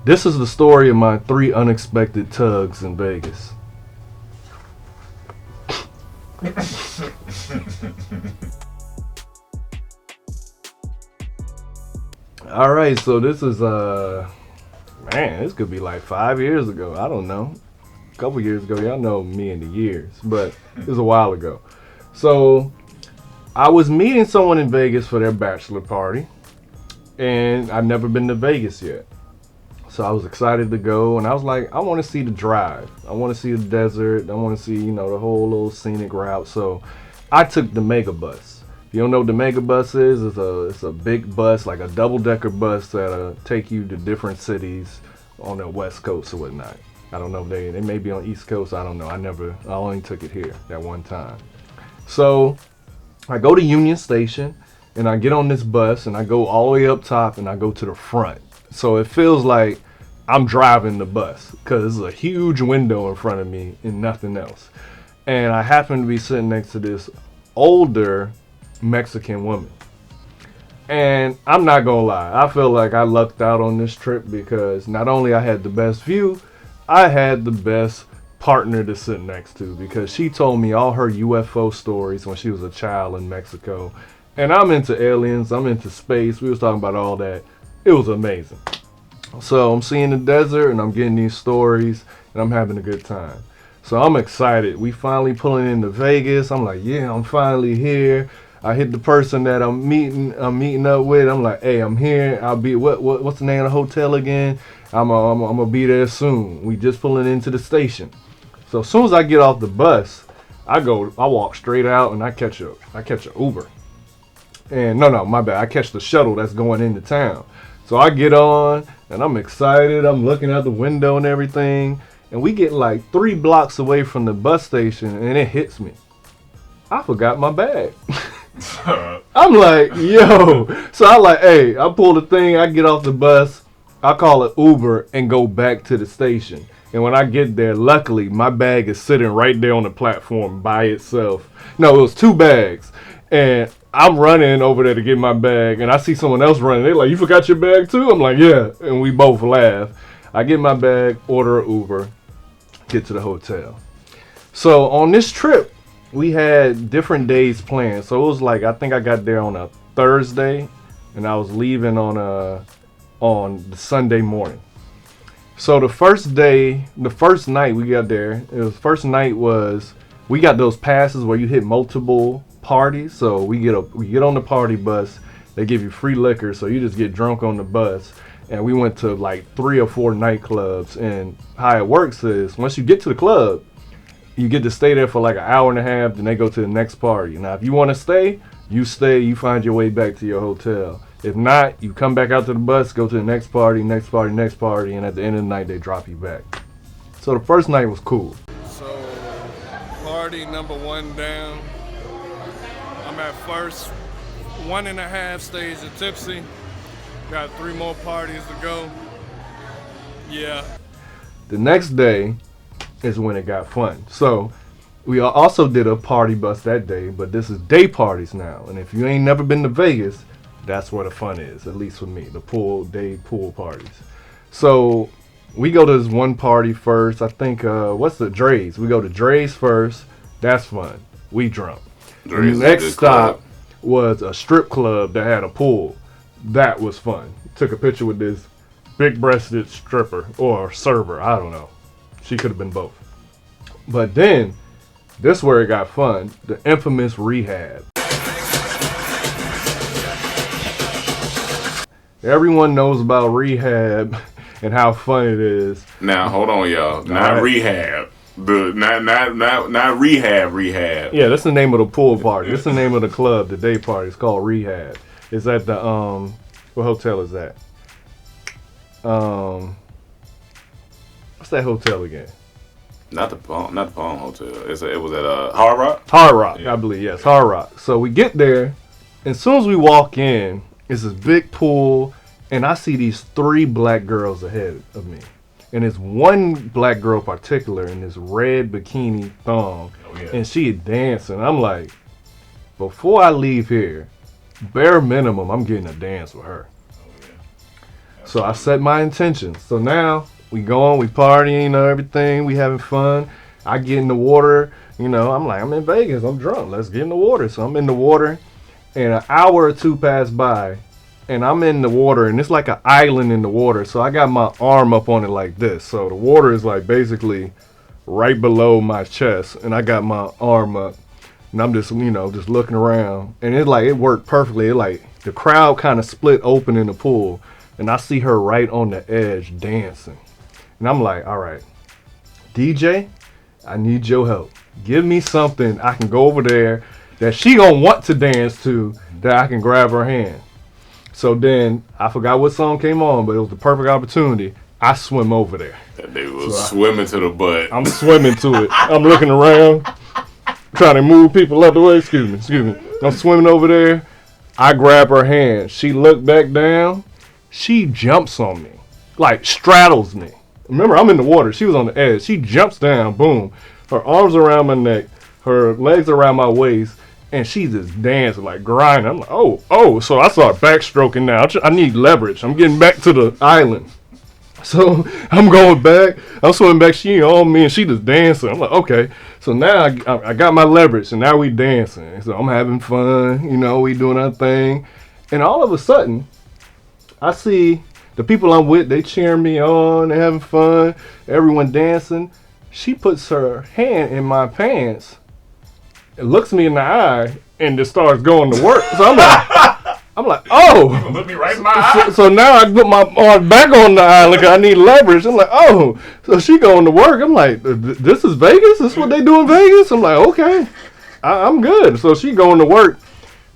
This is the story of my 3 unexpected tugs in Vegas. All right, so this is man, this could be like 5 years ago. I don't know. A couple years ago. Y'all know me in the years, but it was a while ago. So I was meeting someone in Vegas for their bachelor party, and I've never been to Vegas yet. So I was excited to go, and I was like, I want to see the drive. I want to see the desert. I want to see, the whole little scenic route. So I took the mega bus. If you don't know what the mega bus is, it's a big bus, like a double-decker bus that take you to different cities on the West Coast or whatnot. I don't know if they may be on East Coast. I don't know. I only took it here that one time. So I go to Union Station, and I get on this bus, and I go all the way up top, and I go to the front. So it feels like I'm driving the bus because there's a huge window in front of me and nothing else. And I happen to be sitting next to this older Mexican woman. And I'm not gonna lie, I feel like I lucked out on this trip because not only I had the best view, I had the best partner to sit next to because she told me all her UFO stories when she was a child in Mexico. And I'm into aliens, I'm into space, we was talking about all that. It was amazing. So I'm seeing the desert and I'm getting these stories and I'm having a good time. So I'm excited. We finally pulling into Vegas. I'm like, yeah, I'm finally here. I hit the person that I'm meeting up with. I'm like, hey, I'm here. I'll be what's the name of the hotel again? I'm gonna be there soon. We just pulling into the station. So as soon as I get off the bus, I walk straight out and I catch a Uber. And no, my bad. I catch the shuttle that's going into town. So I get on and I'm excited. I'm looking out the window and everything. And we get like 3 blocks away from the bus station and it hits me. I forgot my bag. I'm like, yo. So I like, hey, I pull the thing. I get off the bus. I call it Uber and go back to the station. And when I get there, luckily, my bag is sitting right there on the platform by itself. No, it was 2 bags. And I'm running over there to get my bag, and I see someone else running. They're like, you forgot your bag too? I'm like, yeah. And we both laugh. I get my bag, order an Uber, get to the hotel. So on this trip, we had different days planned. So it was like, I think I got there on a Thursday, and I was leaving on the Sunday morning. So the first night we got there, we got those passes where you hit multiple parties. So we get on the party bus. They give you free liquor, so you just get drunk on the bus. And we went to like 3 or 4 nightclubs. And how it works is once you get to the club, you get to stay there for like an hour and a half. Then they go to the next party. Now, if you want to stay, you stay. You find your way back to your hotel. If not, you come back out to the bus, go to the next party, and at the end of the night, they drop you back. So the first night was cool. So, party number 1 down. I'm at first 1.5 stage of tipsy. Got 3 more parties to go. Yeah. The next day is when it got fun. So we also did a party bus that day, but this is day parties now. And if you ain't never been to Vegas, that's where the fun is, at least for me, the day pool parties. So we go to this one party first. I think, what's the Dre's? We go to Dre's first. That's fun. We drunk. The next stop was a strip club that had a pool. That was fun. Took a picture with this big-breasted stripper or server. I don't know. She could have been both. But then, this is where it got fun. The infamous Rehab. Everyone knows about Rehab and how fun it is. Now, hold on, y'all. Not Rehab. Not Rehab. Yeah, that's the name of the pool party. That's the name of the club, the day party. It's called Rehab. It's at the what hotel is that? What's that hotel again? Not the Palm Hotel. It was at Hard Rock. Hard Rock, yeah. I believe, yes, Hard Rock. So we get there, and as soon as we walk in, it's this big pool, and I see these 3 black girls ahead of me. And it's one black girl in particular in this red bikini thong, and she dancing. I'm like, before I leave here, bare minimum, I'm getting a dance with her. So I set my intentions. So now we going, we partying, everything. We having fun. I get in the water. I'm like, I'm in Vegas. I'm drunk. Let's get in the water. So I'm in the water, and an hour or two pass by, and I'm in the water, and it's like an island in the water. So I got my arm up on it like this. So the water is like basically right below my chest, and I got my arm up, and I'm just, just looking around, and it worked perfectly. It like the crowd kind of split open in the pool, and I see her right on the edge dancing, and I'm like, all right, DJ, I need your help. Give me something I can go over there that she gonna want to dance to, that I can grab her hand. So then I forgot what song came on, but it was the perfect opportunity. I swim over there. That dude was swimming to the butt. I'm swimming to it. I'm looking around, trying to move people out the way. Excuse me. I'm swimming over there. I grab her hand. She looked back down. She jumps on me, like straddles me. Remember, I'm in the water. She was on the edge. She jumps down. Boom. Her arms around my neck. Her legs around my waist. And she's just dancing, like grinding. I'm like, oh. So I start backstroking now. I need leverage. I'm getting back to the island. So I'm going back. I'm swimming back. She on me, and she just dancing. I'm like, okay. So now I got my leverage, and now we dancing. So I'm having fun. We doing our thing. And all of a sudden, I see the people I'm with, they cheering me on. They having fun. Everyone dancing. She puts her hand in my pants. It looks me in the eye and just starts going to work. So I'm like, oh. You gonna look me right in my eye? So now I put my arm back on the eye like I need leverage. I'm like, oh. So she going to work. I'm like, this is Vegas? This is what they do in Vegas? I'm like, okay. I'm good. So she going to work.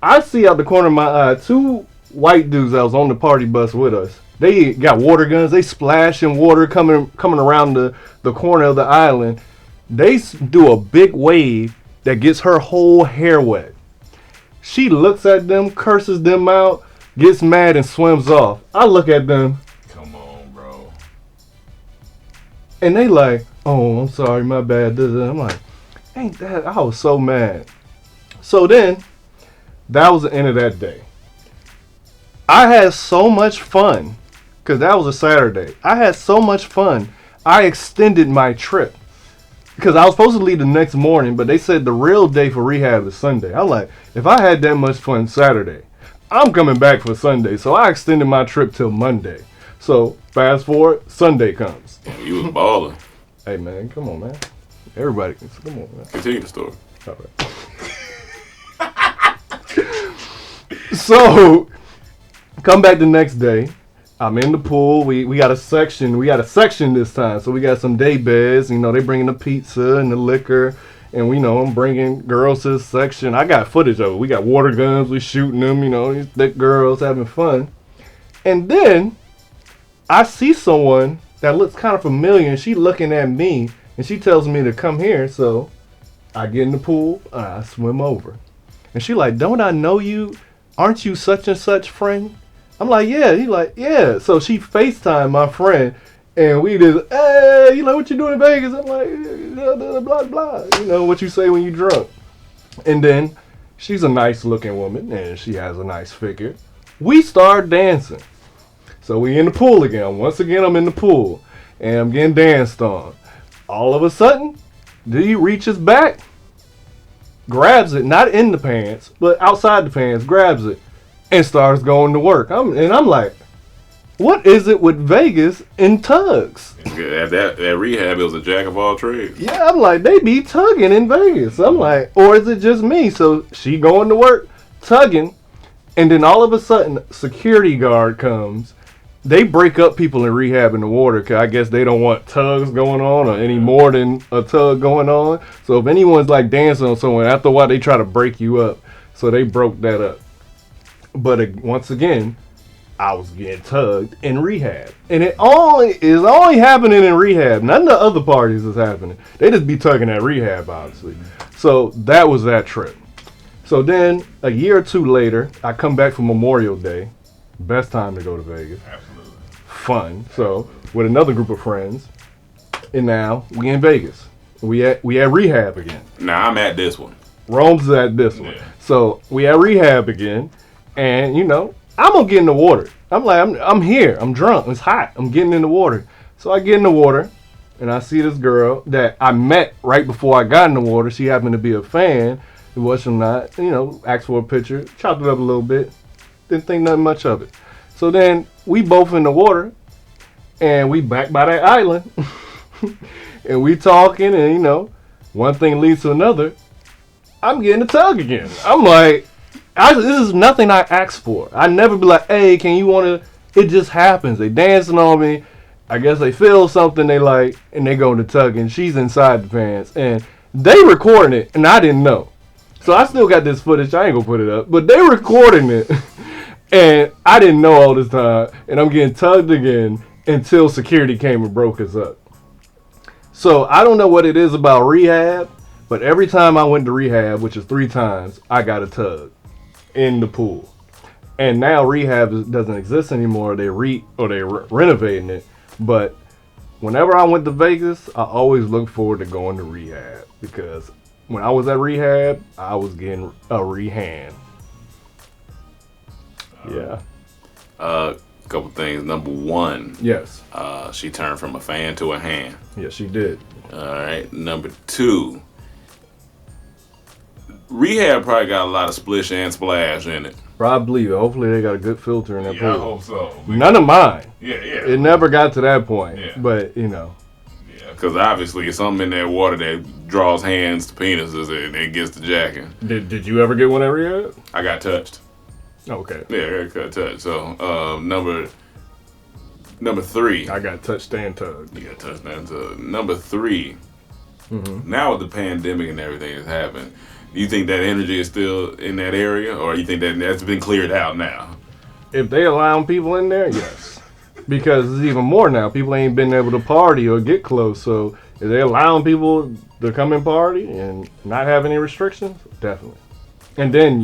I see out the corner of my eye 2 white dudes that was on the party bus with us. They got water guns. They splashing water coming around the corner of the island. They do a big wave that gets her whole hair wet. She looks at them, curses them out, gets mad, and swims off. I look at them. Come on, bro. And they like, oh, I'm sorry, my bad. I'm like, ain't that? I was so mad. So then, that was the end of that day. I had so much fun, because that was a Saturday. I had so much fun, I extended my trip. Because I was supposed to leave the next morning, but they said the real day for rehab is Sunday. I'm like, if I had that much fun Saturday, I'm coming back for Sunday. So I extended my trip till Monday. So fast forward, Sunday comes. You was balling. Hey, man, come on, man. Everybody, come on, man. Continue the story. All right. So, come back the next day. I'm in the pool. We got a section. We got a section this time. So we got some day beds. They bringing the pizza and the liquor. And I'm bringing girls to the section. I got footage of it. We got water guns. We shooting them. These thick girls having fun. And then I see someone that looks kind of familiar. And she looking at me. And she tells me to come here. So I get in the pool. I swim over. And she like, don't I know you? Aren't you such and such friend? I'm like, yeah. He like, yeah. So she FaceTimed my friend, and we just, hey, what you doing in Vegas? I'm like, blah, blah. What you say when you drunk. And then she's a nice looking woman, and she has a nice figure. We start dancing. So we in the pool again. Once again, I'm in the pool, and I'm getting danced on. All of a sudden, he reaches back, grabs it, not in the pants, but outside the pants, grabs it, and starts going to work. I'm like, what is it with Vegas and Tugs? That rehab, it was a jack of all trades. Yeah, I'm like, they be tugging in Vegas. I'm like, or is it just me? So she going to work, tugging, and then all of a sudden, security guard comes. They break up people in rehab in the water because I guess they don't want tugs going on or any more than a tug going on. So if anyone's like dancing on someone, after a while they try to break you up. So they broke that up. But once again, I was getting tugged in rehab. And it is only happening in rehab. None of the other parties is happening. They just be tugging at rehab, obviously. So that was that trip. So then, a year or two later, I come back for Memorial Day. Best time to go to Vegas. Absolutely. Fun. So, with another group of friends. And now, we in Vegas. We at rehab again. Nah, I'm at this one. Rome's at this one. Yeah. So, we at rehab again. And, I'm gonna get in the water. I'm like, I'm here. I'm drunk. It's hot. I'm getting in the water. So I get in the water, and I see this girl that I met right before I got in the water. She happened to be a fan. It wasn't not, asked for a picture, chopped it up a little bit. Didn't think nothing much of it. So then we both in the water, and we back by that island, and we talking, and one thing leads to another. I'm getting a tug again. I'm like, this is nothing I asked for. I never be like, hey, can you want to? It just happens. They dancing on me. I guess they feel something they like, and they go to tug, and she's inside the pants, and they recording it, and I didn't know. So I still got this footage. I ain't gonna put it up, but they recording it, and I didn't know all this time, and I'm getting tugged again until security came and broke us up. So I don't know what it is about rehab, but every time I went to rehab, which is 3 times, I got a tug in the pool. And now rehab doesn't exist anymore. They're renovating it. But whenever I went to Vegas, I always looked forward to going to rehab because when I was at rehab, I was getting a rehab. Yeah. Couple things. Number 1. Yes. She turned from a fan to a hand. Yes, she did. All right. Number 2. Rehab probably got a lot of splish and splash in it. Probably. Hopefully they got a good filter in that pool. I hope so. None of mine. Yeah. It never got to that point. Yeah. But, Yeah, because obviously it's something in that water that draws hands to penises and it gets the jacking. Did you ever get one at rehab? I got touched. Okay. Yeah, I got touched. So, number 3. I got touched and tugged. You got touched and tugged. Number 3. Mm-hmm. Now with the pandemic and everything that's happened, do you think that energy is still in that area, or you think that's been cleared out now? If they allowing people in there, yes. Because it's even more now. People ain't been able to party or get close. So if they allowing people to come and party and not have any restrictions, definitely. And then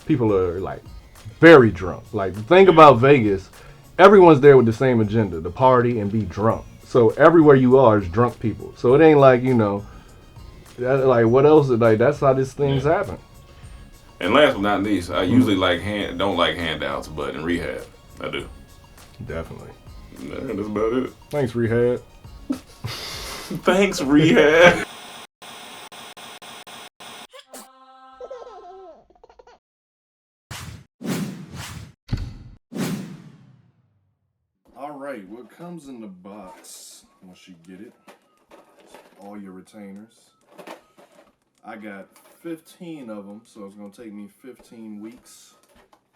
people are like very drunk. Like the thing about Vegas, everyone's there with the same agenda, to party and be drunk. So everywhere you are is drunk people. So it ain't like, like what else? Like that's how these things happen. And last but not least, I usually don't like handouts, but in rehab, I do. Definitely. That's about it. Thanks, rehab. Thanks, rehab. All right, what comes in the box once you get it? All your retainers. I got 15 of them, so it's going to take me 15 weeks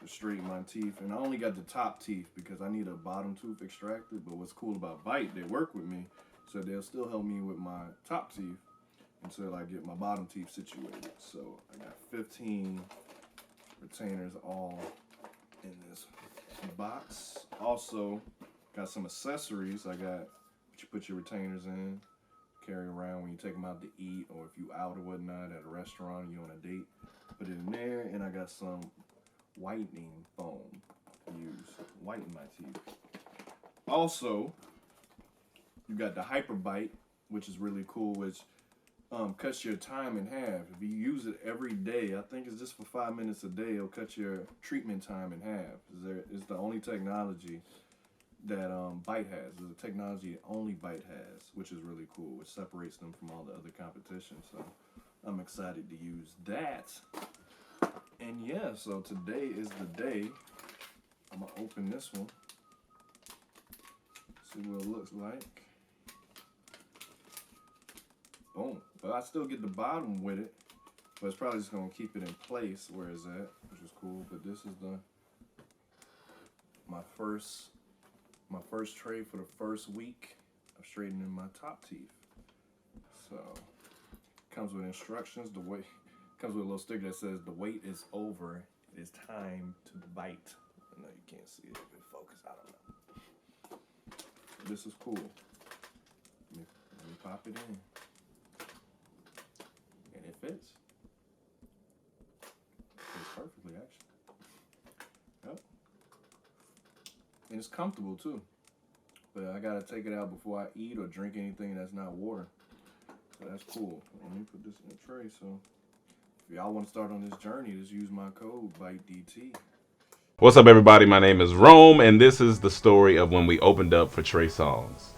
to straighten my teeth. And I only got the top teeth because I need a bottom tooth extracted. But what's cool about Bite, they work with me, so they'll still help me with my top teeth until I get my bottom teeth situated. So I got 15 retainers all in this box. Also, got some accessories. I got what you put your retainers in, carry around when you take them out to eat, or if you out or whatnot at a restaurant and you're on a date, put it in there. And I got some whitening foam to use, whiten my teeth. Also, you got the Hyper Bite, which is really cool, which cuts your time in half. If you use it every day, I think it's just for 5 minutes a day, it'll cut your treatment time in half. It's the only technology that Bite has. It's a technology that only Bite has, which is really cool, which separates them from all the other competition. So I'm excited to use that. And yeah, so today is the day. I'm gonna open this one, see what it looks like. Boom. But I still get the bottom with it, but it's probably just gonna keep it in place where it's at, which is cool. But this is my first tray for the first week of straightening my top teeth. So comes with instructions. Comes with a little sticker that says the wait is over. It is time to bite. I know you can't see it. If it focus, I don't know. This is cool. Let me pop it in. And it fits. Fits perfectly, actually. Yep. And it's comfortable too. But I gotta take it out before I eat or drink anything that's not water. So that's cool. Let me put this in a tray. So if y'all want to start on this journey, just use my code BITEDT. What's up, everybody? My name is Rome, and this is the story of when we opened up for Trey Songz.